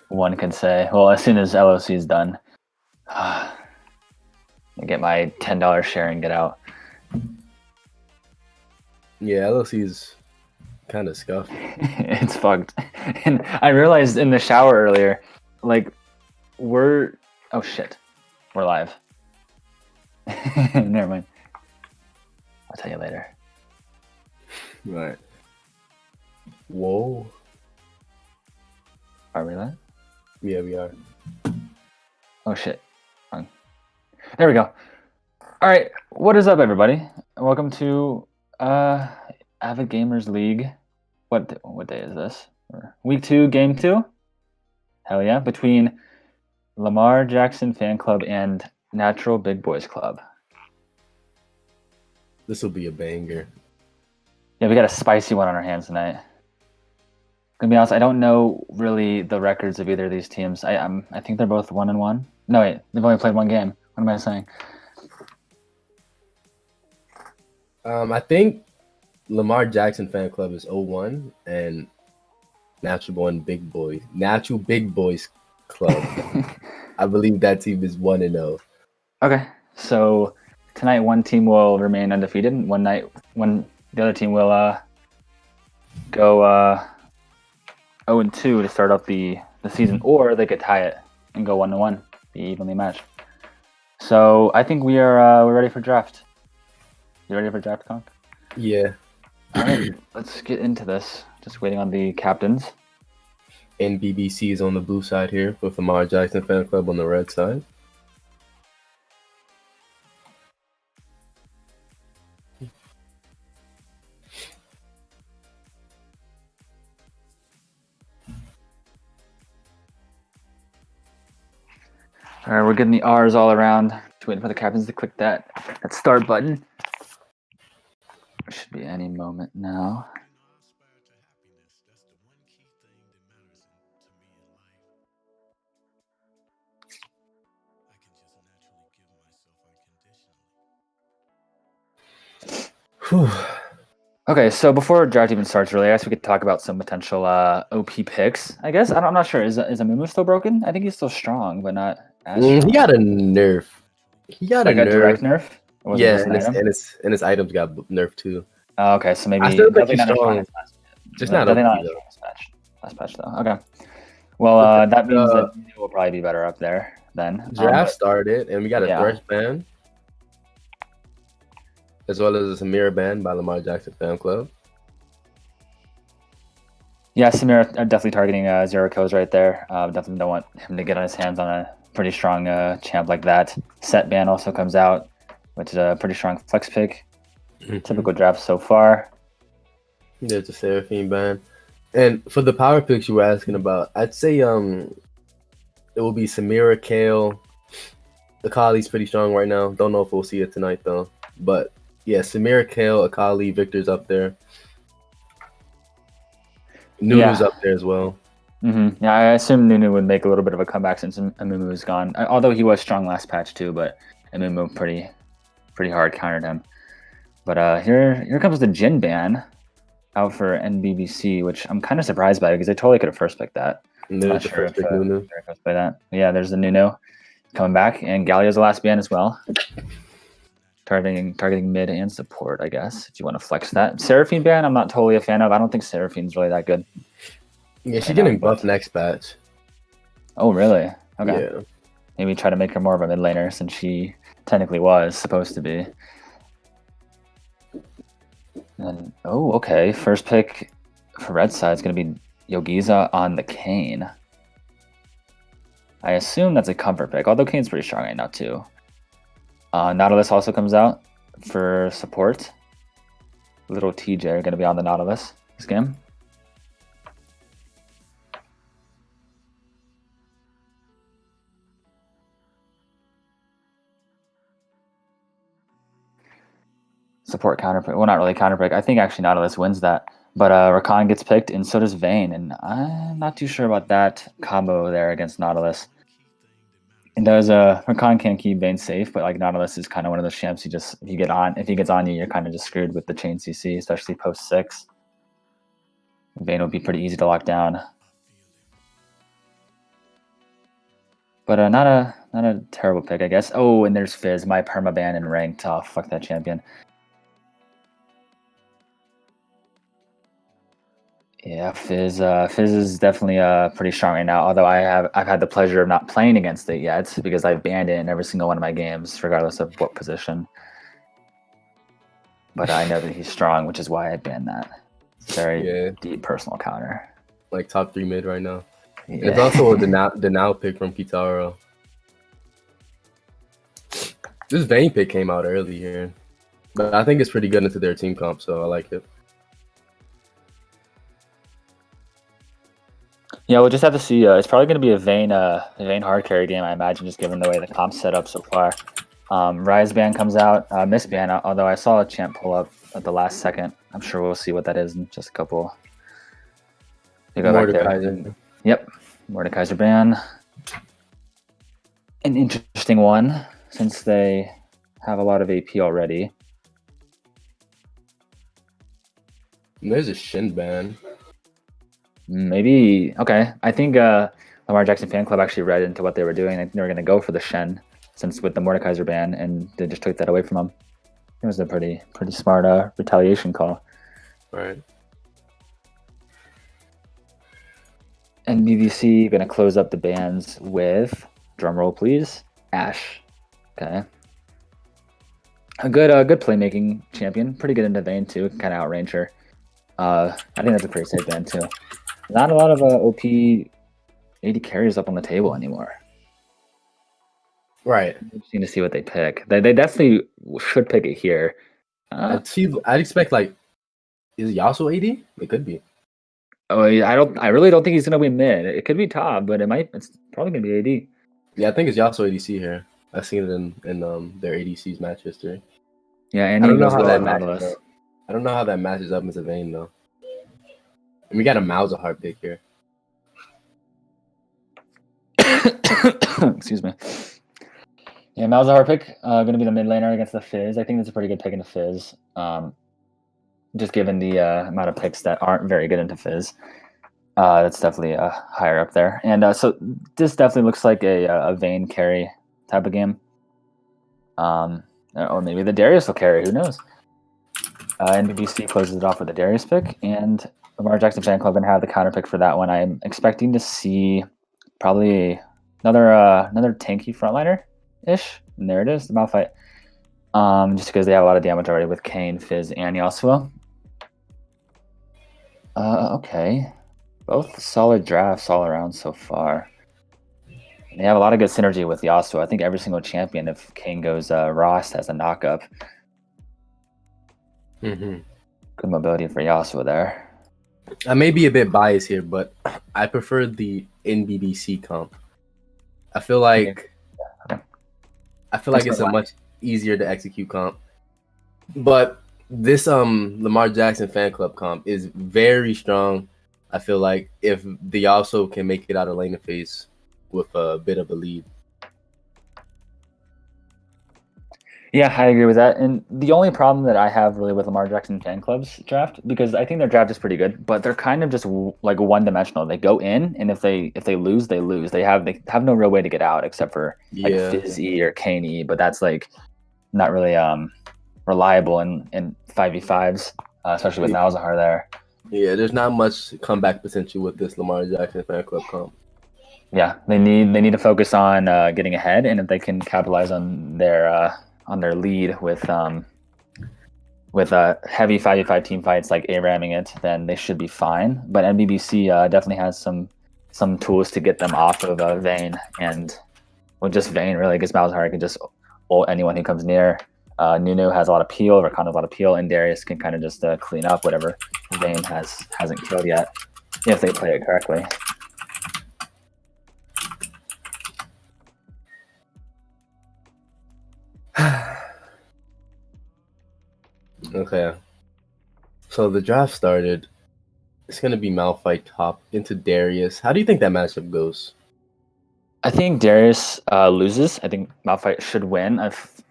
one could say. Well, as soon as LOC is done, I get my $10 share and get out. Yeah, LLC is kind of scuffed. It's fucked. And I realized in the shower earlier, like, oh shit, we're live. Never mind. I'll tell you later. Right. Whoa. Are we live? Yeah, we are. Oh shit. Wrong. There we go. All right, what is up, everybody? Welcome to Avid Gamers League. What day is this? Week 2, Game 2? Hell yeah! Between Lamar Jackson Fan Club and Natural Big Boys Club. This will be a banger. Yeah, we got a spicy one on our hands tonight. Gonna be honest, I don't know really the records of either of these teams. I think they're both 1-1. No wait, they've only played one game. What am I saying? I think Lamar Jackson Fan Club is 0-1 and Natural Big Boys Club. I believe that team is 1-0. Okay, so tonight one team will remain undefeated. One night, the other team will go 0-2 to start off the season, or they could tie it and go 1-1, be evenly matched. So I think we're ready for draft. You ready for draft, Conk? Yeah. All right, let's get into this. Just waiting on the captains. NBBC is on the blue side here with Lamar Jackson Fan Club on the red side. All right, we're getting the R's all around. Just waiting for the captains to click that start button. It should be any moment now. Whew. Okay, so before draft even starts, really, I guess we could talk about some potential OP picks. I guess I'm not sure. Is Amumu still broken? I think he's still strong, but not as strong. He got a nerf. He got like a nerf. Direct nerf. Or was it Yeah, just an item? and his items got nerfed too. Oh, okay, so maybe I still think he's not as strong. as last, Just not OP definitely not though. as patch. Last patch though. Okay. Well, that means that it will probably be better up there then. Draft started, and we got a yeah. Thresh ban, as well as a Samira ban by Lamar Jackson Fan Club. Yeah, Samir definitely targeting Zero Kills right there. Definitely don't want him to get on his hands on a pretty strong champ like that. Set ban also comes out, which is a pretty strong flex pick. Typical draft so far. There's a Seraphine ban. And for the power picks you were asking about, I'd say it will be Samira, Kale. Akali's pretty strong right now. Don't know if we'll see it tonight though. But yeah, Samira, Kale, Akali, Victor's up there. Nunu's up there as well. Mm-hmm. Yeah, I assume Nunu would make a little bit of a comeback since Amumu is gone. Although he was strong last patch too, but Amumu pretty hard countered him. But here comes the Jin ban out for NBBC, which I'm kind of surprised by because they totally could have first picked that. And there's the first pick, Nunu. By that. Yeah, there's the Nunu coming back, and Galio's the last ban as well. Targeting mid and support, I guess, if you want to flex that. Seraphine ban, I'm not totally a fan of. I don't think Seraphine's really that good. Yeah, she's getting buffed next patch. Oh, really? Okay. Yeah. Maybe try to make her more of a mid laner since she technically was supposed to be. And okay. First pick for red side is going to be Yogiza on the Kayn. I assume that's a comfort pick, although Kayn's pretty strong right now too. Nautilus also comes out for support. Little TJ are going to be on the Nautilus this game. Support counterpick. Well, not really counterpick. I think actually Nautilus wins that. But Rakan gets picked, and so does Vayne. And I'm not too sure about that combo there against Nautilus. And does Rakan can keep Vayne safe, but like Nautilus is kind of one of those champs you just if he gets on you, you're kind of just screwed with the chain CC, especially post 6. Vayne will be pretty easy to lock down. But not a terrible pick, I guess. Oh, and there's Fizz, my permaban and ranked. Oh, fuck that champion. Yeah, Fizz. Fizz is definitely pretty strong right now. Although I've had the pleasure of not playing against it yet because I've banned it in every single one of my games, regardless of what position. But I know that he's strong, which is why I banned that. It's very deep personal counter. Like top 3 mid right now. Yeah. It's also the now pick from Kitaro. This Vayne pick came out early here, but I think it's pretty good into their team comp, so I like it. Yeah, we'll just have to see. It's probably going to be a Vayne hard carry game, I imagine, just given the way the comp's set up so far. Rise ban comes out, Miss ban, although I saw a champ pull up at the last second. I'm sure we'll see what that is in just a couple. You go back there. Yep, Mordekaiser ban. An interesting one since they have a lot of AP already. And there's a Shin ban. Maybe okay. I think Lamar Jackson fan club actually read into what they were doing. I think they were going to go for the Shen since with the Mordekaiser ban, and they just took that away from him. It was a pretty smart retaliation call. Right. And BBC going to close up the bans with, drumroll please, Ashe. Okay. A good playmaking champion. Pretty good into Vayne too. Kind of outrange her. I think that's a pretty safe ban too. Not a lot of OP AD carries up on the table anymore. Right. Interesting to see what they pick. They definitely should pick it here. I'd expect like, is Yasuo AD? It could be. Oh, I really don't think he's gonna win mid. It could be top, but it's probably gonna be AD. Yeah, I think it's Yasuo ADC here. I've seen it in their ADC's match history. Yeah, and I don't know how that matches. I don't know how that matches up with Vayne though. And we got a Malzahar pick here. Excuse me. Yeah, Malzahar pick going to be the mid laner against the Fizz. I think that's a pretty good pick into Fizz. Just given the amount of picks that aren't very good into Fizz, that's definitely higher up there. And so this definitely looks like a Vayne carry type of game. Or maybe the Darius will carry. Who knows? And BBC closes it off with the Darius pick, and Lamar Jackson fan club going to have the counter pick for that one. I'm expecting to see probably another tanky frontliner ish. And there it is, the Malphite. Just because they have a lot of damage already with Kayn, Fizz, and Yasuo. Okay. Both solid drafts all around so far. They have a lot of good synergy with Yasuo. I think every single champion, if Kayn goes Ross, has a knock-up. Mm-hmm. Good mobility for Yasuo there. I may be a bit biased here, but I prefer the NBBC comp. I feel like it's a much easier to execute comp. But this Lamar Jackson fan club comp is very strong. I feel like if the Yasuo can make it out of lane phase with a bit of a lead. Yeah, I agree with that. And the only problem that I have really with Lamar Jackson fan club's draft, because I think their draft is pretty good, but they're kind of just like one-dimensional. They go in, and if they lose, they lose. They have no real way to get out except for like Fizz-E or Kayn-E, but that's like not really reliable in 5v5s, especially with Malzahar there. Yeah, there's not much comeback potential with this Lamar Jackson fan club comp. Yeah, they need to focus on getting ahead, and if they can capitalize on their lead with heavy 5v5 team fights like A-ramming it, then they should be fine. But NBBC definitely has some tools to get them off of Vayne, and just Vayne really, because Malzahar can just ult anyone who comes near. Nunu has a lot of peel, Rakan has a lot of peel, and Darius can kind of just clean up whatever Vayne hasn't killed yet, if they play it correctly. Okay. So the draft started. It's going to be Malphite top into Darius. How do you think that matchup goes? I think Darius loses. I think Malphite should win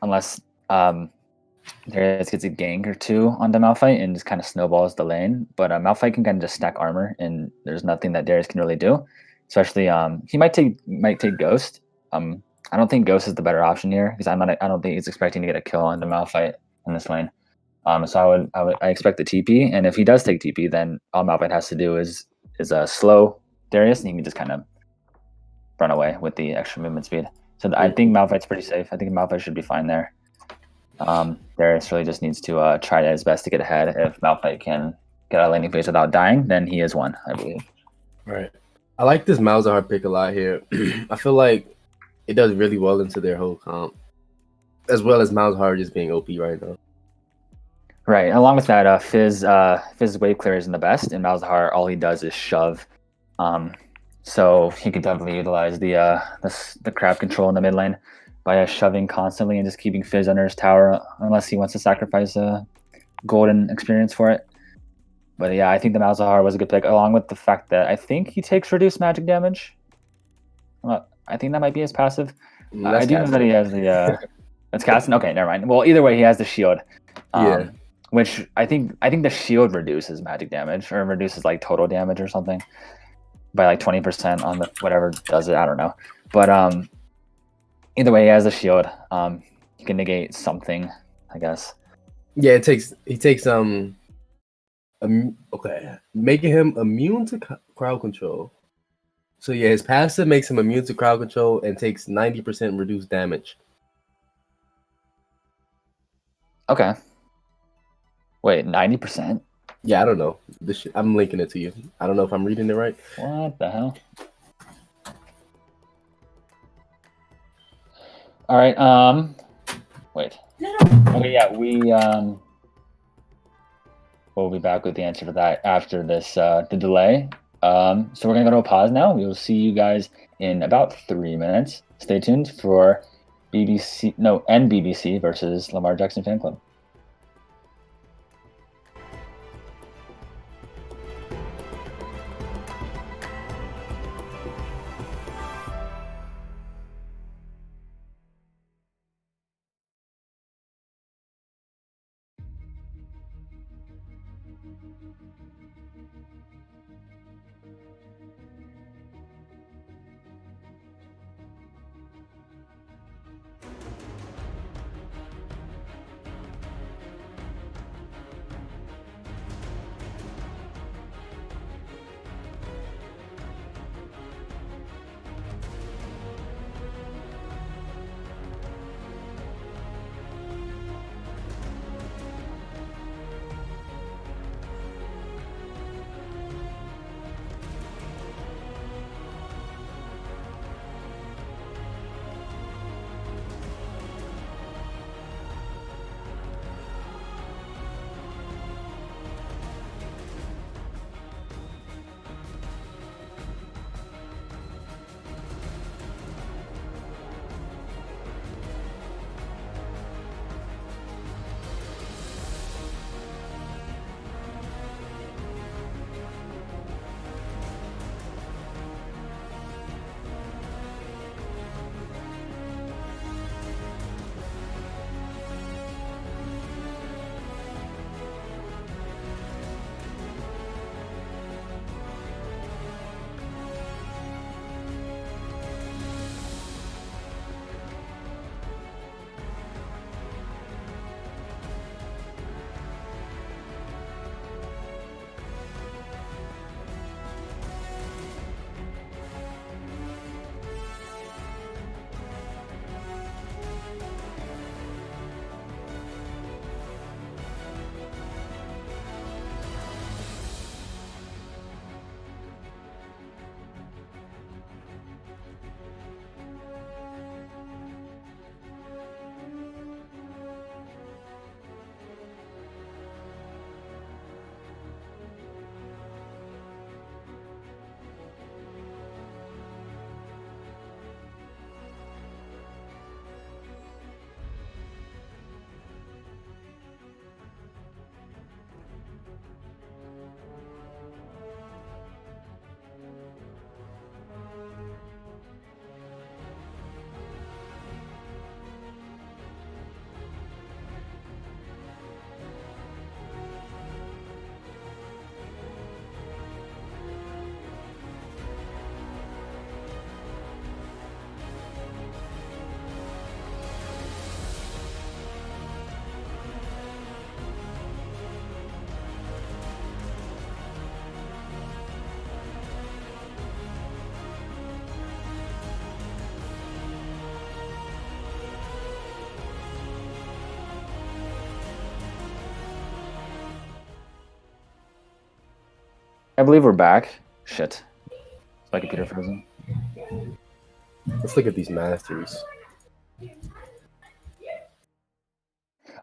unless Darius gets a gank or two onto Malphite and just kind of snowballs the lane. But Malphite can kind of just stack armor, and there's nothing that Darius can really do. Especially he might take Ghost, I don't think Ghost is the better option here because I don't think he's expecting to get a kill on the Malphite in this lane. So I expect the TP, and if he does take TP, then all Malphite has to do is slow Darius, and he can just kind of run away with the extra movement speed. So I think Malphite's pretty safe. I think Malphite should be fine there. Darius really just needs to try his best to get ahead. If Malphite can get out of laning phase without dying, then he is one, I believe. Right. I like this Malzahar pick a lot here. I feel like it does really well into their whole comp, as well as Malzahar just being OP right now. Right. Along with that, Fizz wave clear isn't the best, and Malzahar all he does is shove. So he could definitely utilize the crab control in the mid lane by shoving constantly and just keeping Fizz under his tower, unless he wants to sacrifice a golden experience for it. But yeah, I think the Malzahar was a good pick, along with the fact that I think he takes reduced magic damage. I think that might be his passive. I do know that he has the. That's casting. Okay, never mind. Well, either way, he has the shield. Yeah. Which I think the shield reduces magic damage or reduces like total damage or something by like 20% on the whatever does it. I don't know, but either way, he has the shield. He can negate something, I guess. Yeah, he takes okay, making him immune to crowd control. So yeah, his passive makes him immune to crowd control and takes 90% reduced damage. Okay. Wait, 90%? Yeah, I don't know. I'm linking it to you. I don't know if I'm reading it right. What the hell? All right. Wait. Okay, yeah, we'll be back with the answer to that after this the delay. So we're gonna go to a pause now. We will see you guys in about 3 minutes. Stay tuned for NBBC versus Lamar Jackson Fan Club. I believe we're back. Shit. Is my computer frozen? Let's look at these masters.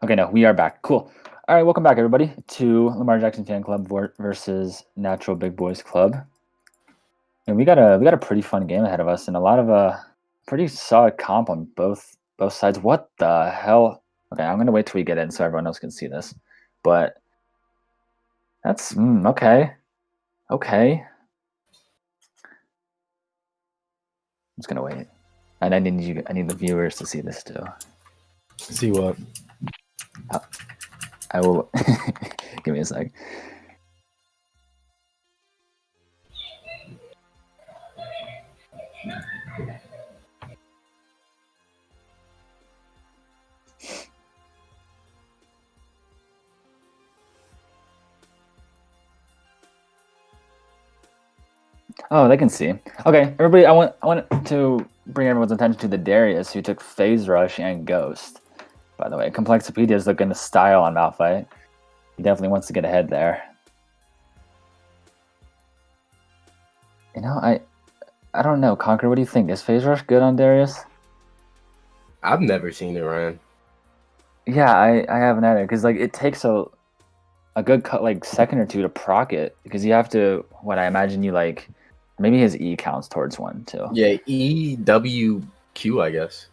Okay, no, we are back. Cool. All right, welcome back, everybody, to Lamar Jackson Fan Club versus Natural Big Boys Club. And we got a pretty fun game ahead of us, and a lot of pretty solid comp on both sides. What the hell? Okay, I'm gonna wait till we get in so everyone else can see this. But that's okay. Okay. I'm just gonna wait. And I need the viewers to see this too. See what? I will give me a sec. Oh, they can see. Okay, everybody, I want to bring everyone's attention to the Darius who took Phase Rush and Ghost. By the way, Complexipedia is looking to style on Malphite. He definitely wants to get ahead there. You know, I don't know, Conquer. What do you think? Is Phase Rush good on Darius? I've never seen it, Ryan. Yeah, I haven't either because like it takes a good second or two to proc it because you have to. What I imagine you like. Maybe his E counts towards one too. Yeah, EWQ, I guess.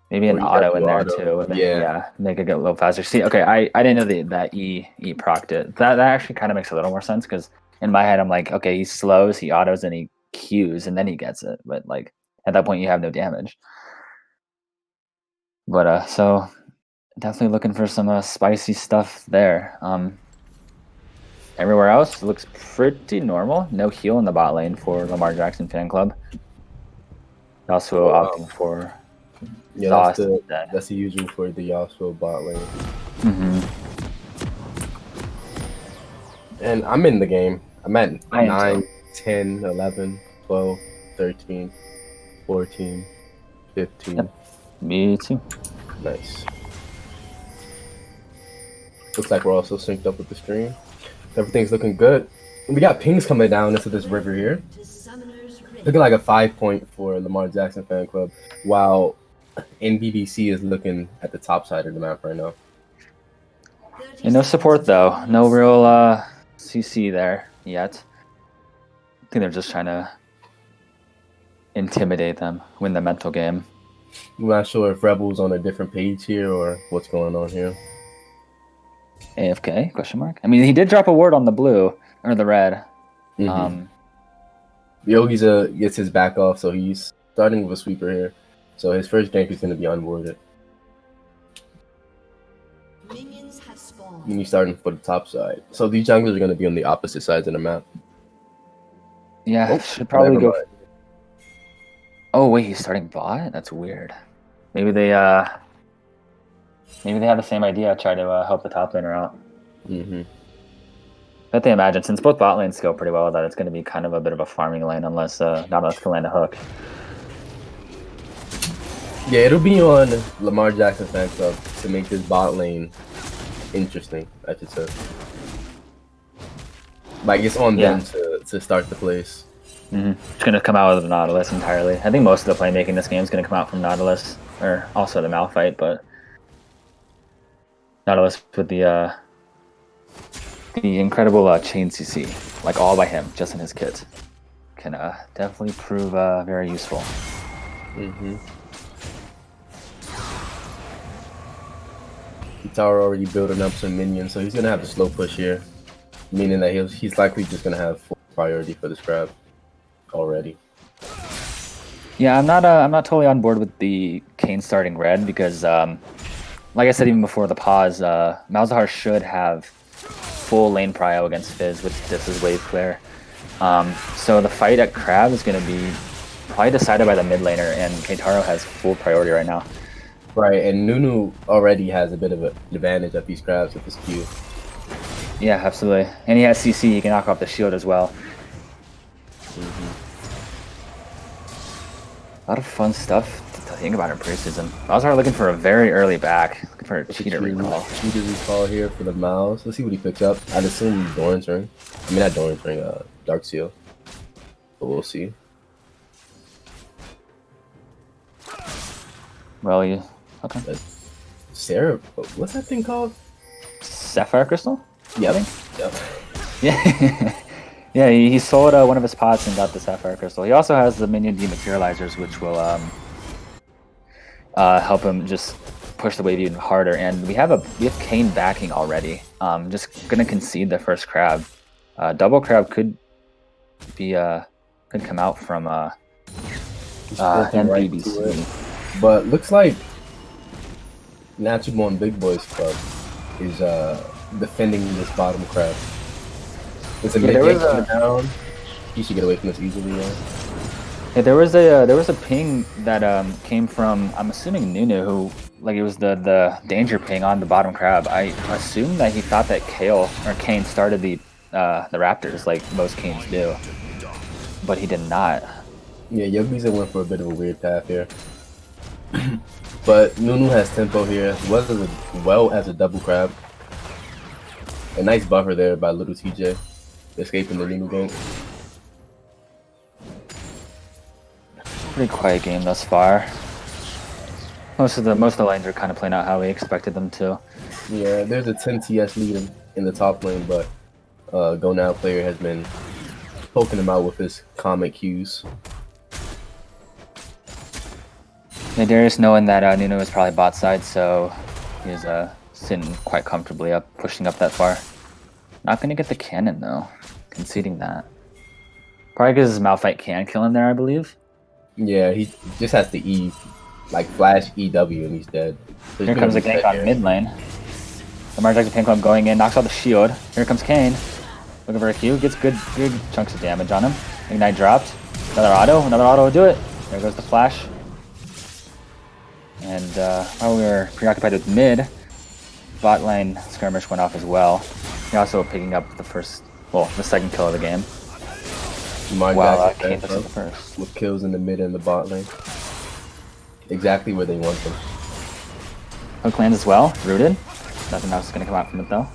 Maybe an auto in there too. Yeah, make it go a little faster. See, okay, I didn't know that E procced it. That actually kind of makes a little more sense because in my head I'm like, okay, he slows, he autos, and he Qs, and then he gets it. But like at that point, you have no damage. But so definitely looking for some spicy stuff there. Everywhere else looks pretty normal. No heal in the bot lane for Lamar Jackson Fan Club. Also opting for yeah, that's the usual for the Yasuo bot lane. Mm-hmm. And I'm in the game. I'm at 9, 10, 11, 12, 13, 14, 15. Yep. Me too. Nice. Looks like we're also synced up with the stream. Everything's looking good. We got pings coming down into this river here. Looking like a 5 point for Lamar Jackson Fan Club, while NBBC is looking at the top side of the map right now. And no support though. No real CC there yet. I think they're just trying to intimidate them, win the mental game. I'm not sure if Rebel's on a different page here or what's going on here. AFK? Question mark. I mean, he did drop a ward on the blue or the red. Mm-hmm. Yogi's gets his back off, so he's starting with a sweeper here. So his first gank is going to be unwarded. Minions have spawned. And he's starting for the top side. So these junglers are going to be on the opposite sides of the map. Yeah, should probably go. Oh wait, he's starting bot. That's weird. Maybe they have the same idea. Try to help the top laner out. Mm-hmm. But they imagine since both bot lanes go pretty well, that it's going to be kind of a bit of a farming lane unless Nautilus can land a hook. Yeah, it'll be on Lamar Jackson Fan Club to make this bot lane interesting, I should say. Like, it's on them to start the place. Mm-hmm. It's going to come out of the Nautilus entirely. I think most of the playmaking this game is going to come out from Nautilus, or also the Malphite, but Nautilus with the incredible chain CC, like all by him, just in his kit, can definitely prove very useful. Mm-hmm. Tower already building up some minions, so he's gonna have a slow push here, meaning that he's likely just gonna have full priority for this grab already. Yeah, I'm not totally on board with the Kayn starting red because, like I said even before the pause, Malzahar should have full lane prio against Fizz with this is wave clear. So the fight at Crab is going to be probably decided by the mid laner, and Keitaro has full priority right now. Right, and Nunu already has a bit of an advantage at these crabs with his Q. Yeah, absolutely. And he has CC, he can knock off the shield as well. Mm-hmm. A lot of fun stuff, to tell think about it in preseason. Balzar looking for a very early back. Looking for a cheater recall. Cheater recall here for the mouse. Let's see what he picks up. I'd assume Doran's ring. I mean, not Doran's ring, Dark Seal. But we'll see. Well, you... Okay. Sarah, what's that thing called? Sapphire Crystal? Yep. Yep. Yeah. Yeah, he sold one of his pots and got the Sapphire Crystal. He also has the minion dematerializers, which will help him just push the wave even harder. And we have Kane backing already. Just gonna concede the first crab. Double crab could be could come out from NBBC. But looks like Natural Big Boys Club is defending this bottom crab. It's a mid game coming down. He should get away from this easily. Yeah, there was a ping that came from, I'm assuming, Nunu, who, like, it was the danger ping on the bottom crab. I assume that he thought that Kane started the Raptors like most Canes do, but he did not. Yeah, Yogi's went for a bit of a weird path here. But Nunu has tempo here, well as a double crab. A nice buffer there by little TJ, escaping the Nunu gank. Pretty quiet game thus far. Most of the lanes are kind of playing out how we expected them to. Yeah, there's a 10 TS lead in the top lane, but Go Now player has been poking him out with his comic cues. Yeah, Darius knowing that Nunu is probably bot side, so he's sitting quite comfortably up, pushing up that far. Not gonna get the cannon though, conceding that. Probably because his Malphite can kill him there, I believe. Yeah, he just has to flash EW and he's dead. So here comes the gank on mid lane. The Marjack's Pink Club going in, knocks out the shield. Here comes Kane. Looking for a Q, gets good chunks of damage on him. Ignite dropped. Another auto will do it. There goes the flash. And while we were preoccupied with mid, bot lane skirmish went off as well. He also picking up the second kill of the game. Wow, Kane took the first. With kills in the mid and the bot lane. Exactly where they want them. Hook lands as well, rooted. Nothing else is going to come out from it though.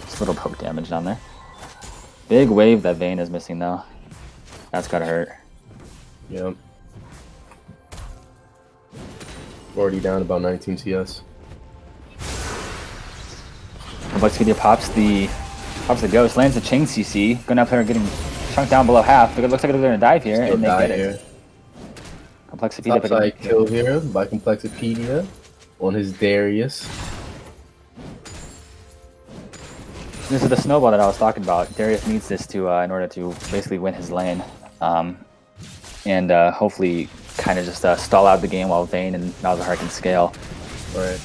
Just a little poke damage down there. Big wave that Vayne is missing though. That's gotta hurt. Yep. Already down about 19 CS. Complexity pops the ghost, lands the chain CC. Go Now player getting chunked down below half. It looks like they're gonna dive here, and they get it. Complexity Topside kill here by Complexipedia on his Darius. This is the snowball that I was talking about. Darius needs this to in order to basically win his lane, and hopefully kind of just stall out the game while Vayne and Malzahar can scale. Right.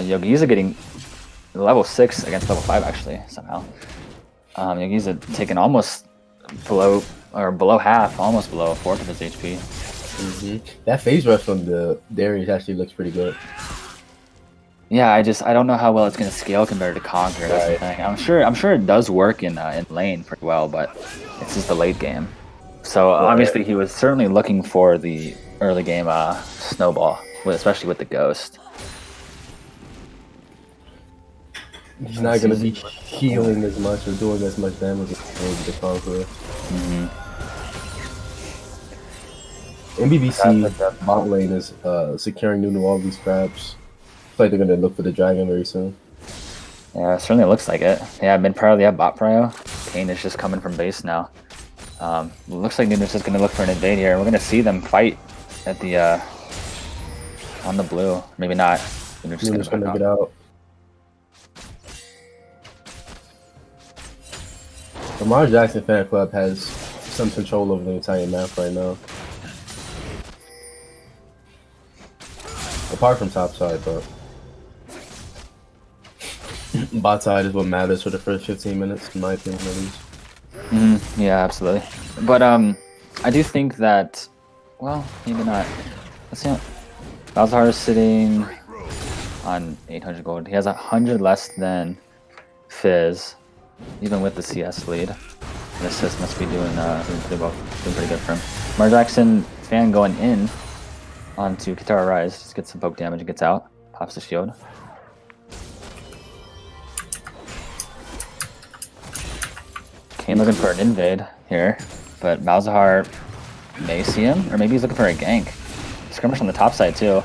Yogi's getting level 6 against level 5 actually somehow. Yogi's taken almost below half, almost below a fourth of his HP. That phase rush from the Darius actually looks pretty good. Yeah, I don't know how well it's gonna scale compared to Conquer. That's the thing. I'm sure it does work in lane pretty well, but it's just the late game. So obviously he was certainly looking for the early game snowball, especially with the ghost. He's not gonna be healing as much or doing as much damage as the Conqueror. NBBC bot lane is securing Nunu all these crabs. Looks like they're gonna look for the dragon very soon. Yeah, it certainly looks like it. Yeah, mid prio, they have bot prio. Kane is just coming from base now. Looks like Nunu's just gonna look for an invade here. We're gonna see them fight at the on the blue. Maybe not. Nunu's gonna get out. The Lamar Jackson fan club has some control over the entire map right now. Apart from top side, but bot side is what matters for the first 15 minutes, in my opinion at least. Yeah, absolutely. But I do think that, well, maybe not. Let's see. Malzahar is sitting on 800 gold. He has 100 less than Fizz, even with the CS lead. The assist must be doing pretty good for him. Mar Jackson fan going in. onto Katara Rise. Just gets some poke damage and gets out. Pops the shield. Kane looking for an invade here, but Malzahar may see him, or maybe he's looking for a gank. Skirmish on the top side too.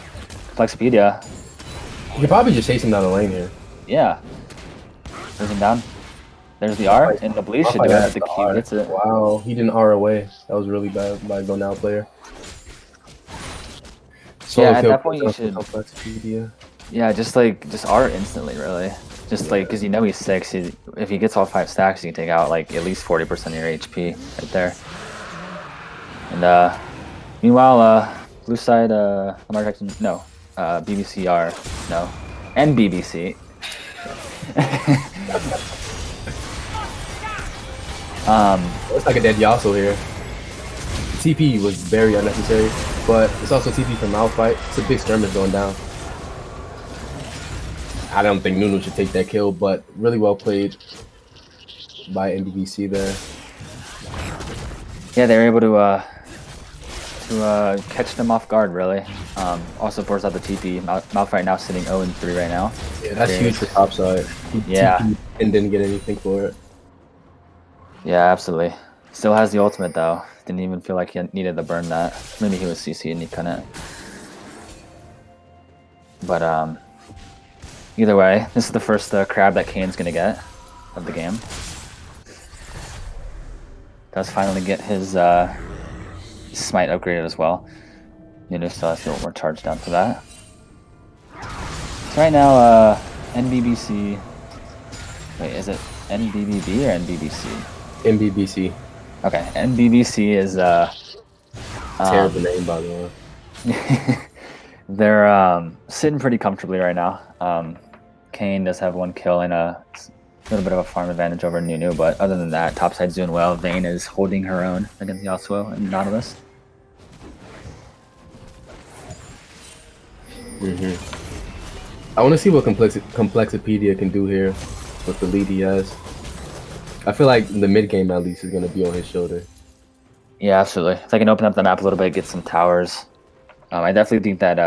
Flexpedia. You could probably just chase him down the lane here. Yeah. There's him down. There's the R, and the bleed should do it if the Q gets it. Wow, he didn't R away. That was really bad by Go Now player. Yeah, at that point you should. Flexpedia. Yeah, just R instantly, really. Just like, because you know he's 6. If he gets all 5 stacks, you can take out like at least 40% of your HP right there. And meanwhile, blue side, Lamar Jackson, no, BBCR, no, and BBC. It's like a dead Yasuo here. TP was very unnecessary, but it's also TP for Malphite. It's a big skirmish going down. I don't think Nunu should take that kill, but really well played by NBBC there. Yeah, they were able to catch them off guard, really. Also forced out the TP. Malphite now sitting 0-3 right now. Yeah, that's huge for topside. Yeah. TP and didn't get anything for it. Yeah, absolutely. Still has the ultimate though. Didn't even feel like he needed to burn that. Maybe he was CC and he couldn't. But either way, this is the first crab that Kane's gonna get of the game. Does finally get his smite upgraded as well. Nunu still has a little more charge down for that. So right now, NBBC. Wait, is it NBBB or NBBC? NBBC. Okay, NBBC is Terrible name, by the way. they're sitting pretty comfortably right now. Kane does have 1 kill and a little bit of a farm advantage over Nunu, but other than that, topside's doing well. Vayne is holding her own against Yasuo and Nautilus. I want to see what Complexipedia can do here with the lead he has. I feel like the mid game at least is going to be on his shoulder. Yeah, absolutely. If I can open up the map a little bit, get some towers. I definitely think that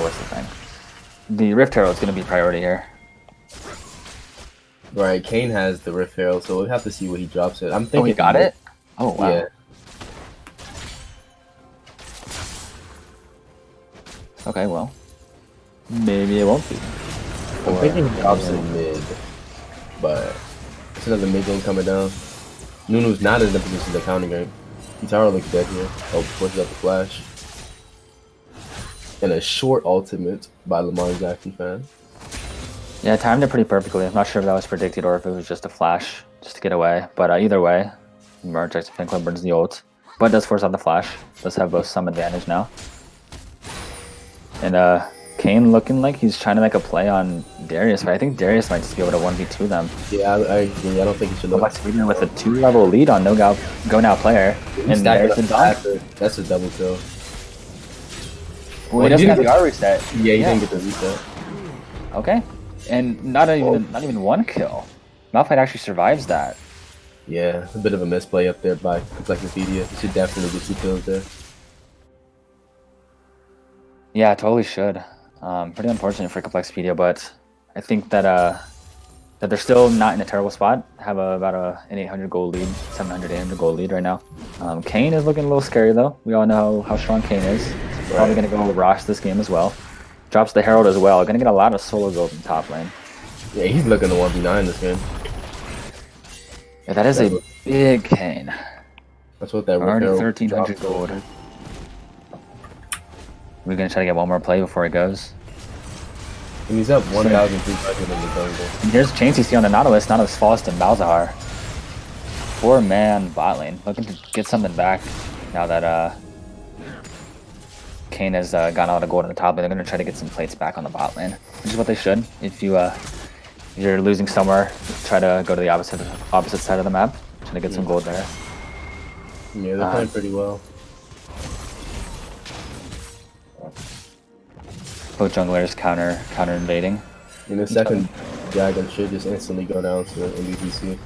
what's the thing? The Rift Herald is going to be priority here. Right, Kane has the Rift Herald, so we'll have to see what he drops it. I'm thinking. Oh, he got it? Oh, wow. Yeah. Okay, well, maybe it won't be. I'm thinking he drops it mid, but it's another mid game coming down. Nunu's not in the position to counter game. Kitara looks dead here. Oh, pushes up the flash. And a short ultimate by Lamar Jackson fan. Yeah, timed it pretty perfectly. I'm not sure if that was predicted or if it was just a flash just to get away. But either way, Lamar Jackson fan club burns the ult, but does force out the flash. Does have both some advantage now. And Kane looking like he's trying to make a play on Darius, but I think Darius might just be able to 1v2 them. Yeah, I agree. I don't think he should look. Flexpedia with a 2-level lead on Go Now player. And there's the dunk. That's a double kill. Well, he doesn't have the R reset. Yeah, he didn't get the reset. Okay. And not even 1 kill. Malphite actually survives that. Yeah, a bit of a misplay up there by Complexipedia. He should definitely get 2 kills there. Yeah, totally should. Pretty unfortunate for Complexipedia, but I think that that they're still not in a terrible spot. Have about an 800 gold lead, 700, 800 gold lead right now. Kane is looking a little scary though. We all know how strong Kane is. Probably gonna go Rosh this game as well. Drops the Herald as well. Gonna get a lot of solo gold in top lane. Yeah, he's looking to 1v9 this game. Yeah, that is a big Kane. That's what that already Herald 1300 gold. We're gonna try to get one more play before it goes. And he's up 1,300 in the jungle. And here's a chance you see on the Nautilus. Nautilus falls to Malzahar. 4-man bot lane. Looking to get something back now that Kane has gotten all the gold on the top lane. They're gonna try to get some plates back on the bot lane, which is what they should. If you're losing somewhere, try to go to the opposite side of the map. Try to get some gold there. Yeah, they're playing pretty well. Both junglers counter invading. In the second dragon should just instantly go down to NBBC.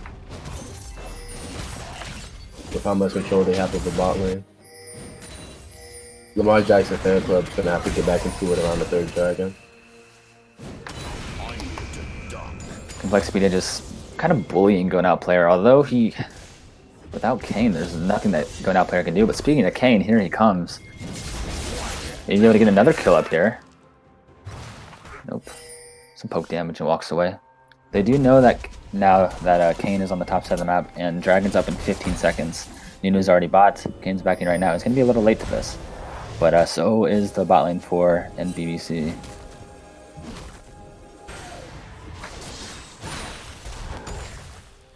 With how much control they have of the bot lane. Lamar Jackson fan club is gonna have to get back into it around the third dragon. Complexpedia just kind of bullying Going Out player, although he, without Kane, there's nothing that Going Out player can do. But speaking of Kane, here he comes. Maybe able to get another kill up here. Nope. Some poke damage and walks away. They do know that now that Kane is on the top side of the map and Dragon's up in 15 seconds. Nunu's already bot. Kane's backing right now. It's going to be a little late to this. But so is the bot lane for NBBC.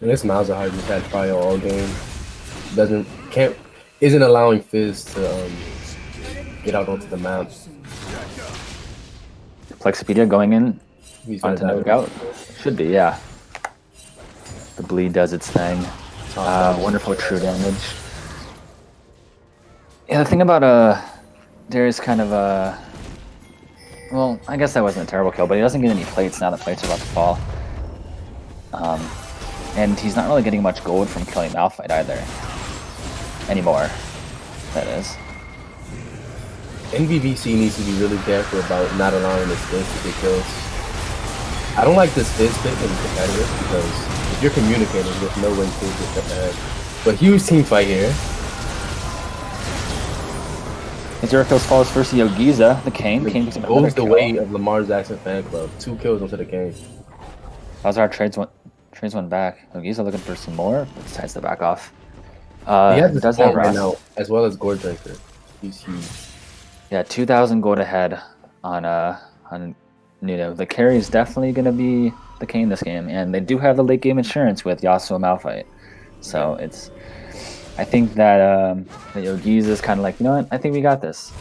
And this Malzahar just had trial all game. Isn't allowing Fizz to get out onto the map. Plexopedia going in He's onto gonna no die. out. Should be, yeah. The bleed does its thing. Wonderful true damage. Yeah, the thing about Darius kind of well, I guess that wasn't a terrible kill, but he doesn't get any plates now that plates are about to fall. And he's not really getting much gold from killing Malphite either. Anymore, that is. NBBC needs to be really careful about not allowing this Fizz to get kills. I don't like this Fizz pick in competitive because if you're communicating, there's no way Fizz gets ahead. But huge team fight here. Zerikos falls first to Yogiza, the Kane. Kane gets another Goes the kill. way of Lamar Jackson fan club. 2 kills into the game. Balzar trades one back. Yogiza looking for some more, but decides to back off. He has Does this have right Ras. now, as well as Gore Drinker. He's huge. Yeah, 2,000 gold ahead on Nuno. The carry is definitely going to be the Kane this game, and they do have the late game insurance with Yasuo Malphite. So it's, I think that the Yogiza is kind of like, you know what? I think we got this.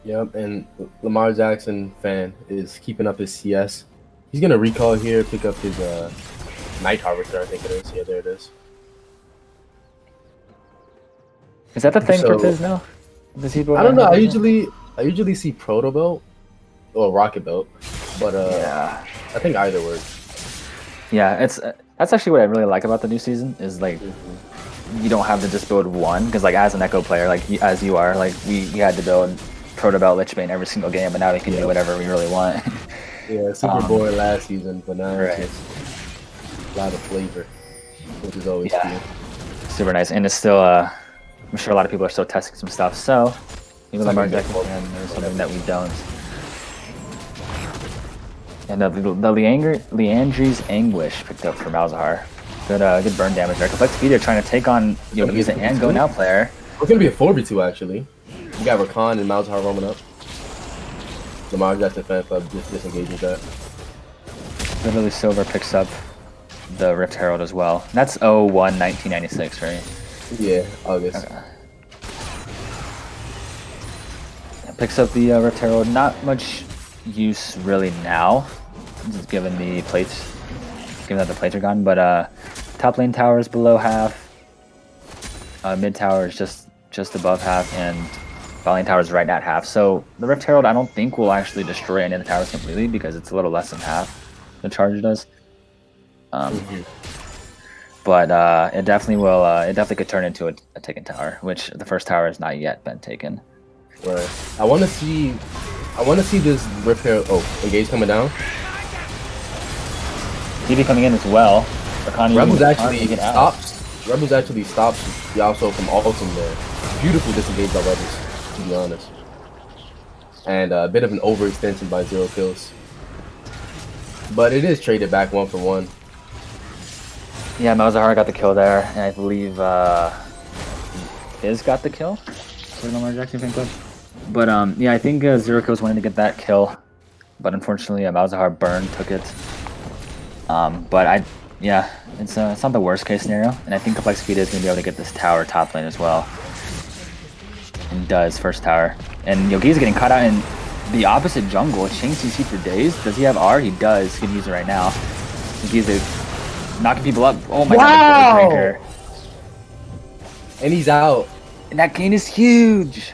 Yep, and Lamar Jackson fan is keeping up his CS. He's gonna recall here, pick up his Night Harvester, I think it is. Yeah, there it is. Is that the thing for So- Fizz now? Does he go I don't know. ahead? I usually see Proto Belt or Rocket Belt, but Yeah. I think either works. Yeah, it's that's actually what I really like about the new season is like you don't have to just build one because like as an Echo player, like as you are, like we had to build Protobelt Lichbane every single game, but now we can do whatever we really want. Yeah, super boring last season, but now Right. it's just a lot of flavor, which is always Yeah. cool. Super nice, and it's still I'm sure a lot of people are still testing some stuff. So even It's Lamar like a Jackson good fan, there's something that we don't. And the Leandri's Anguish picked up for Malzahar. Good burn damage there. Complexpedia trying to take on Yogiza and Go Now player. It's gonna be a 4v2 actually. We got Rakan and Malzahar roaming up. Lamar Jackson fan club just disengages that. Literally Silver picks up the Rift Herald as well. That's 01/1996, right? Yeah, August. Okay. Picks up the Rift Herald. Not much use really now, just given the plates, given that the plates are gone. But top lane tower is below half. Mid tower is just above half, and bot lane tower is right at half. So the Rift Herald, I don't think will actually destroy any of the towers completely because it's a little less than half the charge does. But it definitely will. It definitely could turn into a taken tower, which the first tower has not yet been taken. Right. I want to see this Rift Herald. Oh, engage coming down. TV coming in as well. Rakani Rebels using the actually arm to get out. stops Yasuo from ulting there. Beautiful disengage by Rebels, to be honest. And a bit of an overextension by 0 kills. But it is traded back 1 for 1. Yeah, Malzahar got the kill there, and I believe Fizz got the kill for Lamar Jackson fan club. But yeah, I think Zerikos wanted to get that kill, but unfortunately Malzahar took it. But it's not the worst case scenario, and I think Complexpedia is going to be able to get this tower top lane as well. And does first tower, and Yogi's getting caught out in the opposite jungle. Chain CC for days. Does he have R? He does. He can use it right now. Yogi's knocking people up. Oh my god! Drinker. And he's out. And that gain is huge.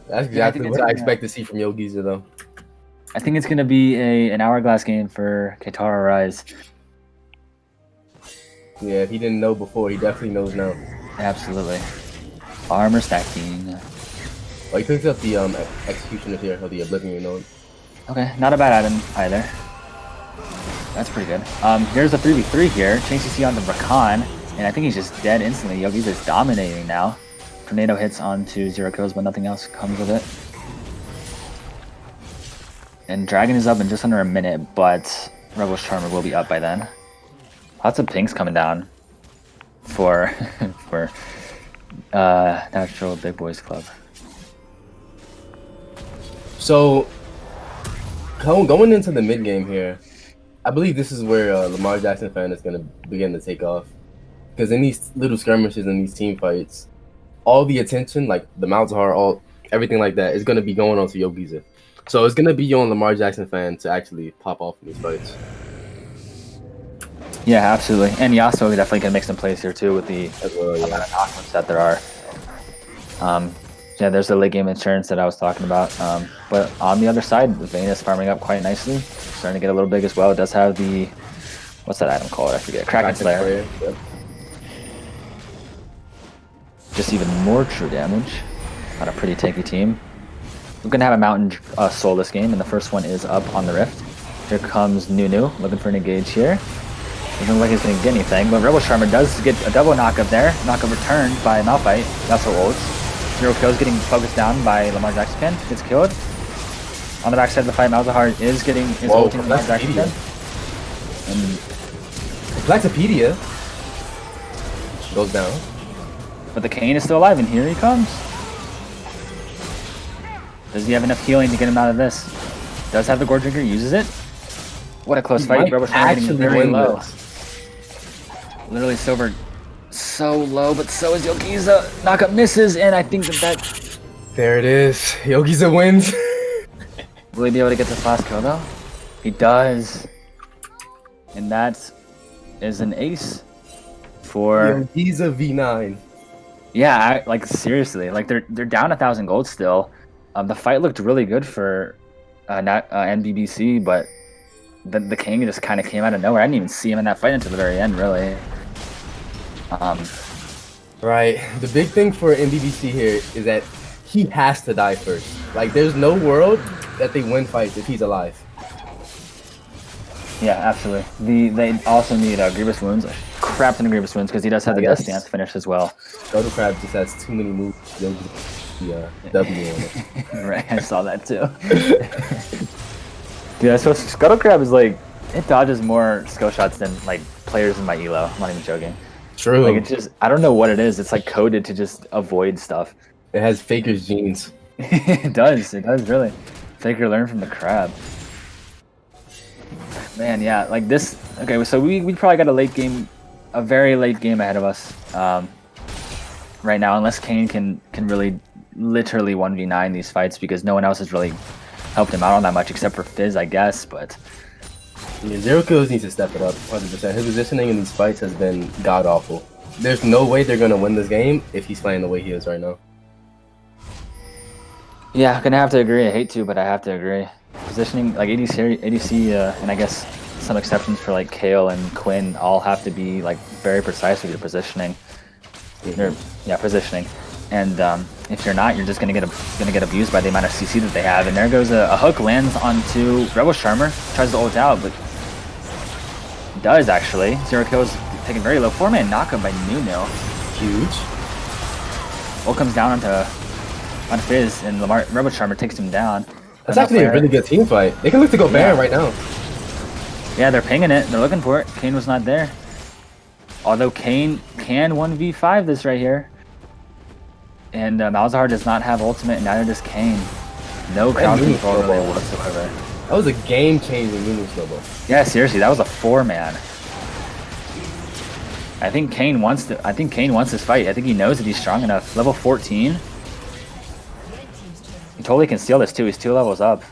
That's Yeah, I exactly think what it's- I expect to see from Yogiza though. I think it's gonna be an hourglass game for Katara Rise. Yeah, if he didn't know before, he definitely knows now. Absolutely. Armor stacking. Oh, he picks up the executioner here, or the Oblivion node. Okay, not a bad item either. That's pretty good. Here's a 3v3 here. Change CC onto Rakan, and I think he's just dead instantly. Yogi's just dominating now. Tornado hits onto 0 kills, but nothing else comes with it. And Dragon is up in just under a minute, but Rebel's Charmer will be up by then. Lots of pings coming down for for Natural Big Boys Club. So, going into the mid game here, I believe this is where Lamar Jackson fan is going to begin to take off. Because in these little skirmishes and these team fights, all the attention, like the Malzahar, everything like that, is going to be going on to Yogiza. So it's going to be on Lamar Jackson fan to actually pop off in these fights. Yeah, absolutely. And Yasuo definitely can make some plays here too with the Yeah. amount of knockouts that there are. Yeah, there's the late game insurance that I was talking about. But on the other side, Vayne is farming up quite nicely. Starting to get a little big as well. It does have the... What's that item called? I forget. Kraken Slayer. Yep. Just even more true damage. Not a pretty tanky team. We're going to have a Mountain Soul this game, and the first one is up on the Rift. Here comes Nunu, looking for an engage here. Doesn't look like he's going to get anything, but Rebel Charmer does get a double knock-up there. Knock-up returned by Malphite. That's what ults. 0 kills, getting focused down by Lamar Jackson. Gets killed. On the backside of the fight, Malzahar is ulting Lamar Jackson. And Complexopedia goes down. but the Kayn is still alive, and here he comes. Does he have enough healing to get him out of this? Does have the Gore Drinker, uses it. What a close fight. Rebel Charmer getting very low. Literally Silver so low, but so is Yogiza. Knockup misses, and I think that There it is. Yogiza wins. will he be able to get this last kill though? He does. And that is an ace for Yogiza V9. yeah, like seriously. Like they're down 1,000 gold still. The fight looked really good for NBBC, but the King just kind of came out of nowhere. I didn't even see him in that fight until the very end, really. Right. The big thing for NBBC here is that he has to die first. Like, there's no world that they win fights if he's alive. Yeah, absolutely. They also need Grievous Wounds, a crap ton of Grievous Wounds, because he does have the Death Dance finish as well. Scuttle Crab just has too many moves. The W on it. Right, I saw that too. Dude, so Scuttle Crab is like, it dodges more skill shots than like players in my elo. I'm not even joking. True. Like it's just, I don't know what it is. It's like coded to just avoid stuff. It has Faker's genes. It does really. Faker learn from the crab. Man, yeah, like this. Okay, so we probably got a very late game ahead of us right now, unless Kayn can really literally 1v9 these fights, because no one else has really helped him out on that much except for Fizz, I guess. But yeah, 0 kills needs to step it up 100%. His positioning in these fights has been god awful. There's no way they're gonna win this game if he's playing the way he is right now. yeah, I'm gonna have to agree. I hate to, but I have to agree. Positioning, like ADC, and I guess some exceptions for like Kale and Quinn, all have to be like very precise with your positioning. Positioning. And if you're not, you're just gonna get abused by the amount of CC that they have. And there goes a hook, lands onto Rebel Charmer, tries to ult out, but does actually. 0 kills, taken very low. 4-man knockup by Nunu. Huge. Ult comes down onto Fizz, and Rebel Charmer takes him down. That's actually a really good team fight. They can look to go Baron right now. Yeah, they're pinging it. They're looking for it. Kayn was not there. Although Kayn can 1v5 this right here. And Malzahar does not have ultimate, and neither does Kayn. No crowd control really whatsoever. That was a game-changing Nunu snowball. Yeah, seriously, that was a 4-man. I think Kayn wants this fight. I think he knows that he's strong enough. Level 14. He totally can steal this too. He's 2 levels up.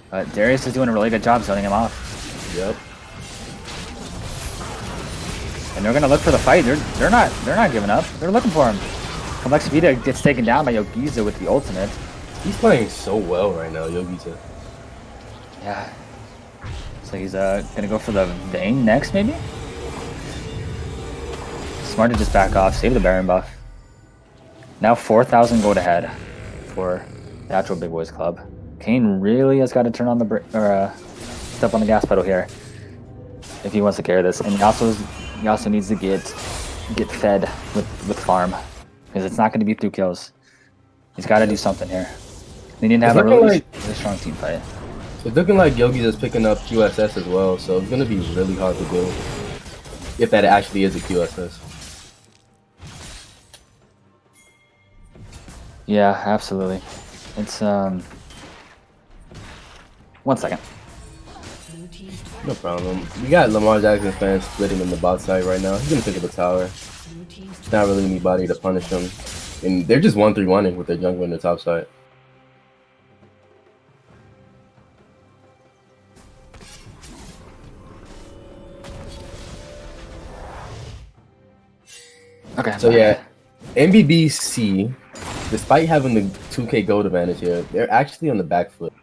But Darius is doing a really good job zoning him off. Yep. And they're gonna look for the fight. They're not giving up. They're looking for him. Complexopedia gets taken down by Yogiza with the ultimate. He's playing so well right now, Yogiza. Yeah. So he's gonna go for the Vayne next, maybe? Smart to just back off, save the Baron buff. Now 4,000 gold ahead for the actual Big Boys Club. Kane really has got to turn on the step on the gas pedal here if he wants to carry this, and he also needs to get fed with farm because it's not going to be 2 kills. He's got to do something here. They need to have a really strong team fight. It's looking like Yogi's is picking up QSS as well, so it's going to be really hard to do if that actually is a QSS. Yeah, absolutely. It's 1 second. No problem. We got Lamar Jackson fans splitting in the bot side right now. He's gonna pick up a tower. It's not really anybody to punish him. And they're just 1-3-1-ing with their jungler in the top side. Okay. So yeah, MBBC, despite having the 2K gold advantage here, they're actually on the back foot.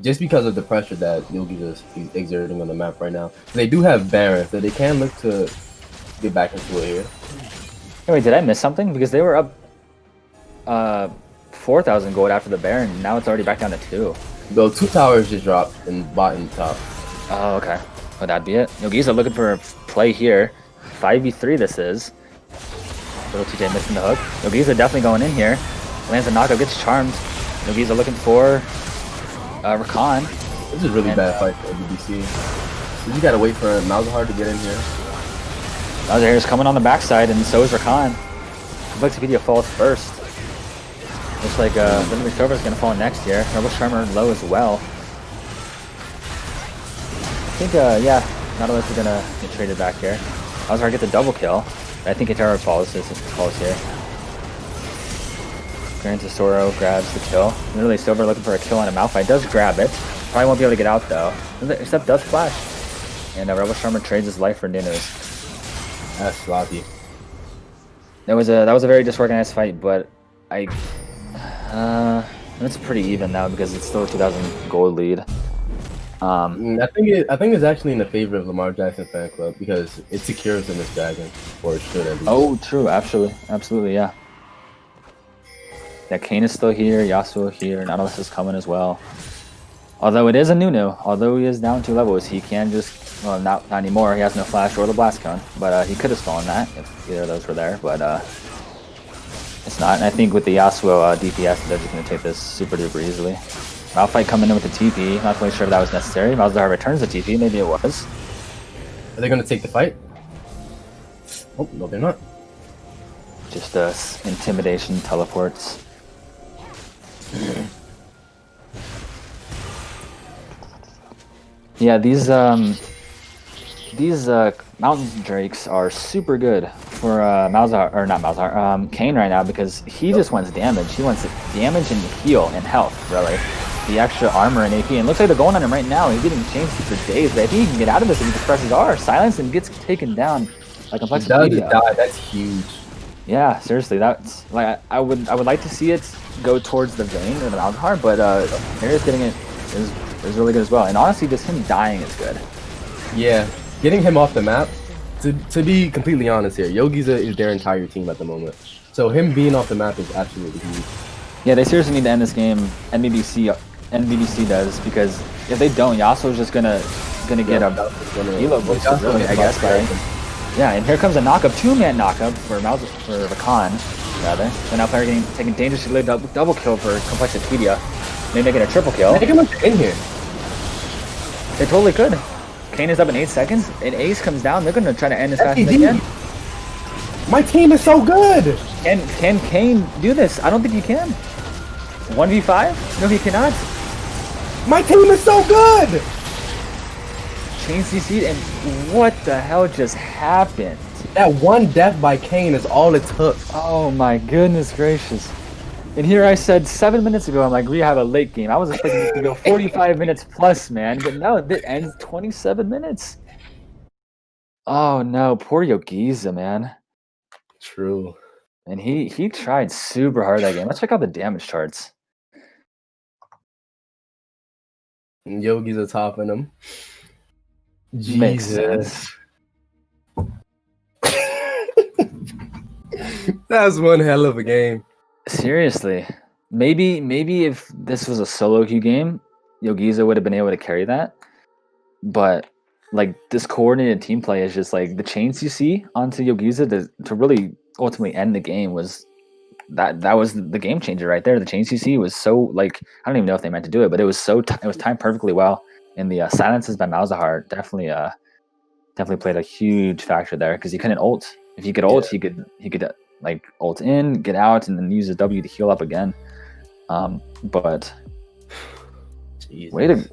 Just because of the pressure that Yogi is exerting on the map right now. They do have Baron, so they can look to get back into it here. Hey, wait, did I miss something? Because they were up 4,000 gold after the Baron, and now it's already back down to 2. Though 2 towers just dropped and bot in the top. Oh, okay. Would that be it? Yogi's looking for a play here. 5v3 this is. Little TJ missing the hook. Yogi's definitely going in here. Lands a knockup, gets charmed. Yogi's looking for Rakan. This is a really bad fight for BBC. So you gotta wait for Malzahar to get in here. Malzahar is coming on the backside, and so is Rakan. Complexipedia falls first. Looks like Limited Silver is gonna fall next here. Rebel Charmer low as well. I think, yeah, Nautilus is gonna get traded back here. Malzahar gets a double kill. I think Itaro falls here. Soro grabs the kill. Literally Silver looking for a kill on a Malphite. Does grab it. Probably won't be able to get out though. Except does flash. And Rebel Charmer trades his life for Dinos. That's sloppy. That was a very disorganized fight, but it's pretty even now because it's still a 2,000 gold lead. I think it's actually in the favor of Lamar Jackson fan club because it secures the Miss Dragon, or it should at least. Oh, true. Absolutely, yeah. Yeah, Kane is still here, Yasuo here, Nautilus is coming as well. Although it is a Nunu, although he is down 2 levels, he can just, well, not anymore, he has no flash or the blast cone, but he could have stolen that if either of those were there, but it's not. And I think with the Yasuo DPS, they're just going to take this super duper easily. Malphite coming in with the TP, not really sure if that was necessary. Malzahar returns the TP, maybe it was. Are they going to take the fight? Oh, no, they're not. Just intimidation teleports. Yeah, these mountain drakes are super good for Malzahar, or not Malzahar, Kane right now because he just wants damage. He wants damage and heal and health, really. The extra armor and AP, and looks like they're going on him right now. He's getting changed for days, but I think he can get out of this if he just presses R, silence, and gets taken down like Complexipedia. He does die. That's huge. Yeah, seriously, that's like I would like to see it go towards the Vayne or the Malzahar, but Marius getting it is really good as well. And honestly, just him dying is good. Yeah, getting him off the map. To be completely honest here, Yogi's is their entire team at the moment. So him being off the map is absolutely huge. Yeah, they seriously need to end this game. NBBC does, because if they don't, Yasuo's just gonna get a elo boost, really, I guess. Yeah, and here comes a knockup, 2-man knockup for Rakan, rather. And now player taking dangerously double kill for Complexipedia. They make it a triple kill. They can look in here. They totally could. Kane is up in 8 seconds, and Ace comes down. They're gonna try to end as fast as they can. My team is so good! Can Kane do this? I don't think he can. 1v5? No, he cannot. My team is so good! Chain CC'd, and what the hell just happened? That one death by Kane is all it took. Oh my goodness gracious. And here I said 7 minutes ago, I'm like, we have a late game. I was expecting it to go 45 minutes plus, man. But no, it ends 27 minutes. Oh no, poor Yogiza, man. True. And he tried super hard that game. Let's check out the damage charts. Yogi's a top in him. Jesus. That's one hell of a game. Seriously, maybe if this was a solo queue game, Yogiza would have been able to carry that. But like this coordinated team play is just like the chains you see onto Yogiza to really ultimately end the game was that was the game changer right there. The chains you see was so like I don't even know if they meant to do it, but it was it was timed perfectly well. And the silences by Malzahar definitely played a huge factor there because he couldn't ult. If he could ult, he could like ult in, get out, and then use his W to heal up again. But Jesus.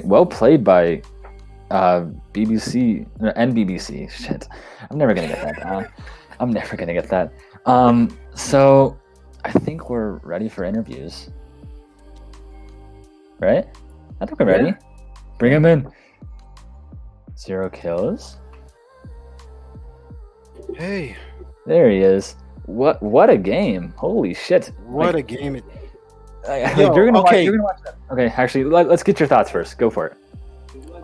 well played by BBC and BBC. Shit, I'm never gonna get that down. I'm never gonna get that. So I think we're ready for interviews, right? I think we're ready. Yeah. Bring him in. 0 kills. Hey, There he is. What a game! Holy shit! what a game! You're gonna okay. watch that. Okay, actually, let's get your thoughts first. Go for it.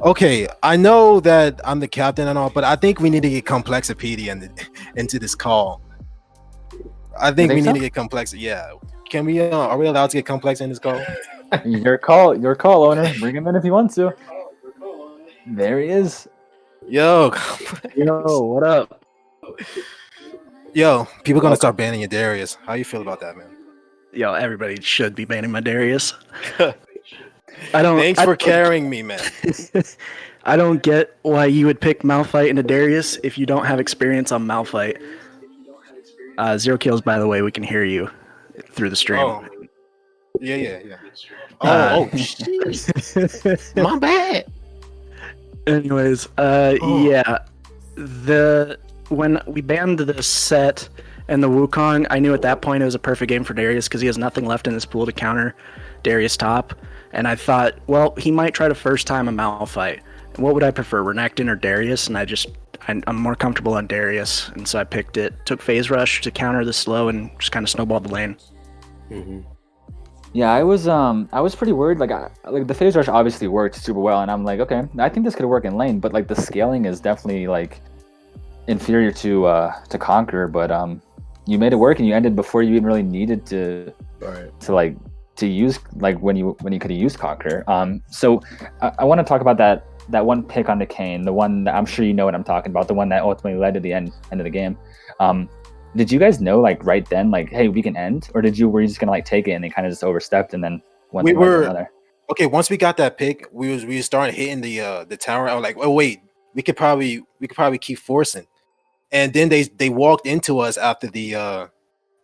Okay, I know that I'm the captain and all, but I think we need to get Complexipede into this call. I think we so? need to get Complex. Yeah, can we? Are we allowed to get Complex in this call? Your call, owner. Bring him in if you want to. There he is. Yo, What up? yo, people gonna start banning your Darius. How you feel about that, man? Yo, everybody should be banning my Darius. I don't. Thanks for carrying me, man. I don't get why you would pick Malphite into Darius if you don't have experience on Malphite. 0 kills, by the way. We can hear you through the stream. Oh, yeah. Oh, jeez. My bad. Anyways, yeah, when we banned the Set and the Wukong, I knew at that point it was a perfect game for Darius because he has nothing left in his pool to counter Darius top. And I thought, well, he might try to first time a Malphite. What would I prefer, Renekton or Darius? And I'm more comfortable on Darius, and so I picked it. Took Phase Rush to counter the slow and just kind of snowballed the lane. Mm-hmm. Yeah, I was pretty worried. Like the phase rush obviously worked super well, and I'm like, okay, I think this could work in lane, but like the scaling is definitely like inferior to Conqueror. But you made it work, and you ended before you even really needed to use like when you could have used Conqueror. So I want to talk about that one pick on the Kane, the one that I'm sure you know what I'm talking about, the one that ultimately led to the end of the game. Did you guys know like right then, like, hey, we can end, or were you just gonna like take it and they kind of just overstepped and then one thing led to another? Okay. Once we got that pick, we started hitting the tower. I was like, oh wait, we could probably keep forcing, and then they walked into us after the